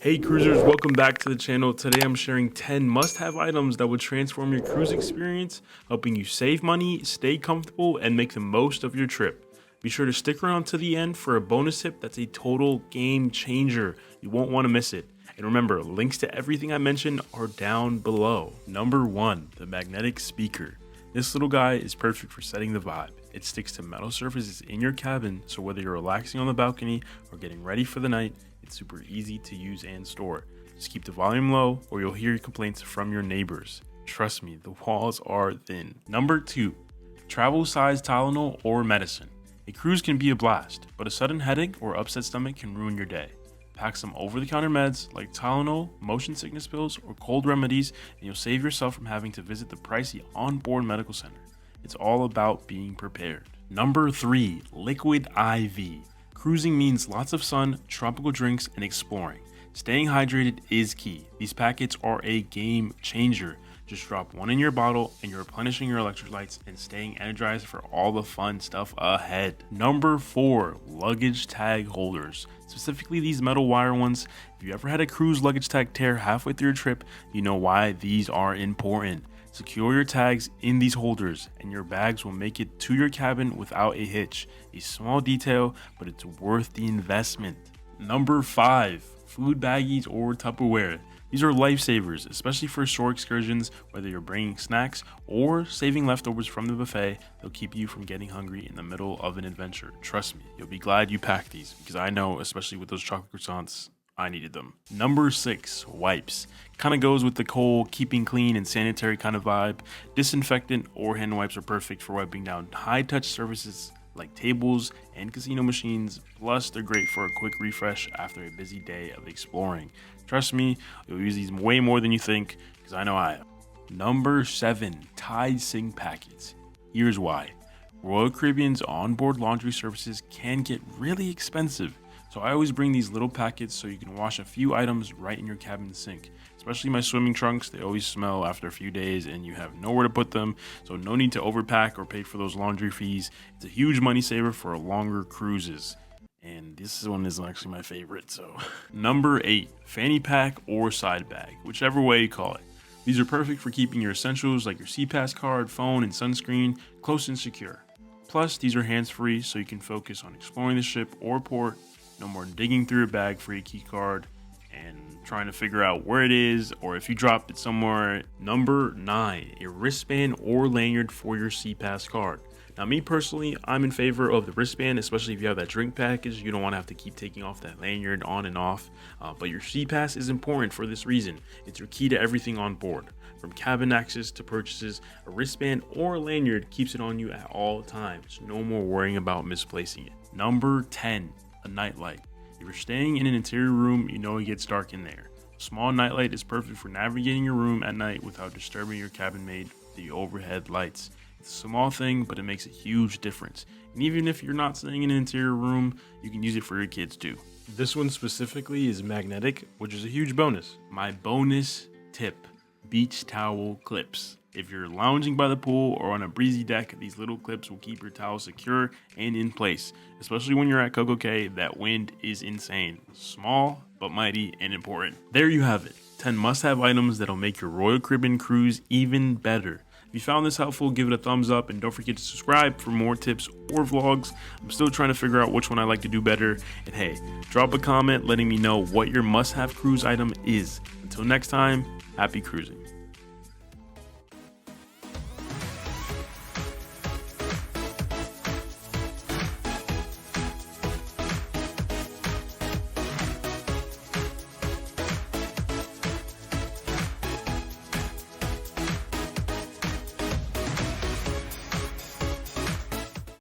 Hey cruisers, welcome back to the channel. Today I'm sharing 10 must-have items that would transform your cruise experience, helping you save money, stay comfortable, and make the most of your trip. Be sure to stick around to the end for a bonus tip that's a total game changer. You won't want to miss it. And remember, links to everything I mentioned are down below. Number 1, the magnetic speaker. This little guy is perfect for setting the vibe. It sticks to metal surfaces in your cabin, so whether you're relaxing on the balcony or getting ready for the night, it's super easy to use and store. Just keep the volume low or you'll hear complaints from your neighbors. Trust me, the walls are thin. Number 2, travel size Tylenol or medicine. A cruise can be a blast, but a sudden headache or upset stomach can ruin your day. Pack some over-the-counter meds like Tylenol, motion sickness pills, or cold remedies, and you'll save yourself from having to visit the pricey onboard medical center. It's all about being prepared. Number 3, liquid IV. Cruising means lots of sun, tropical drinks, and exploring. Staying hydrated is key. These packets are a game changer. Just drop one in your bottle and you're replenishing your electrolytes and staying energized for all the fun stuff ahead. Number 4, luggage tag holders. Specifically these metal wire ones. If you ever had a cruise luggage tag tear halfway through your trip, you know why these are important. Secure your tags in these holders and your bags will make it to your cabin without a hitch. A small detail, but it's worth the investment. Number 5, food baggies or Tupperware. These are lifesavers, especially for shore excursions, whether you're bringing snacks or saving leftovers from the buffet. They'll keep you from getting hungry in the middle of an adventure. Trust me, you'll be glad you packed these because I know, especially with those chocolate croissants, I needed them. Number 6, wipes. Kind of goes with the whole keeping clean and sanitary kind of vibe. Disinfectant or hand wipes are perfect for wiping down high touch surfaces like tables and casino machines. Plus, they're great for a quick refresh after a busy day of exploring. Trust me, you'll use these way more than you think because I know I have. Number 7, Tide Sink packets. Here's why. Royal Caribbean's onboard laundry services can get really expensive. So I always bring these little packets so you can wash a few items right in your cabin sink. Especially my swimming trunks, they always smell after a few days and you have nowhere to put them. So no need to overpack or pay for those laundry fees. It's a huge money saver for longer cruises. And this one is actually my favorite. So number 8, fanny pack or side bag, whichever way you call it. These are perfect for keeping your essentials like your SeaPass card, phone, and sunscreen close and secure. Plus, these are hands-free so you can focus on exploring the ship or port. No more digging through your bag for your key card and trying to figure out where it is or if you dropped it somewhere. Number 9, a wristband or lanyard for your SeaPass card. Now, me personally, I'm in favor of the wristband, especially if you have that drink package. You don't want to have to keep taking off that lanyard on and off. But your SeaPass is important for this reason. It's your key to everything on board. From cabin access to purchases, a wristband or a lanyard keeps it on you at all times. No more worrying about misplacing it. Number 10. A nightlight. If you're staying in an interior room, you know it gets dark in there. A small nightlight is perfect for navigating your room at night without disturbing your cabin mate with the overhead lights. It's a small thing, but it makes a huge difference. And even if you're not staying in an interior room, you can use it for your kids too. This one specifically is magnetic, which is a huge bonus. My bonus tip, beach towel clips. If you're lounging by the pool or on a breezy deck, these little clips will keep your towel secure and in place. Especially when you're at Coco Cay, that wind is insane. Small, but mighty and important. There you have it. 10 must-have items that'll make your Royal Caribbean cruise even better. If you found this helpful, give it a thumbs up and don't forget to subscribe for more tips or vlogs. I'm still trying to figure out which one I like to do better. And hey, drop a comment letting me know what your must-have cruise item is. Until next time, happy cruising.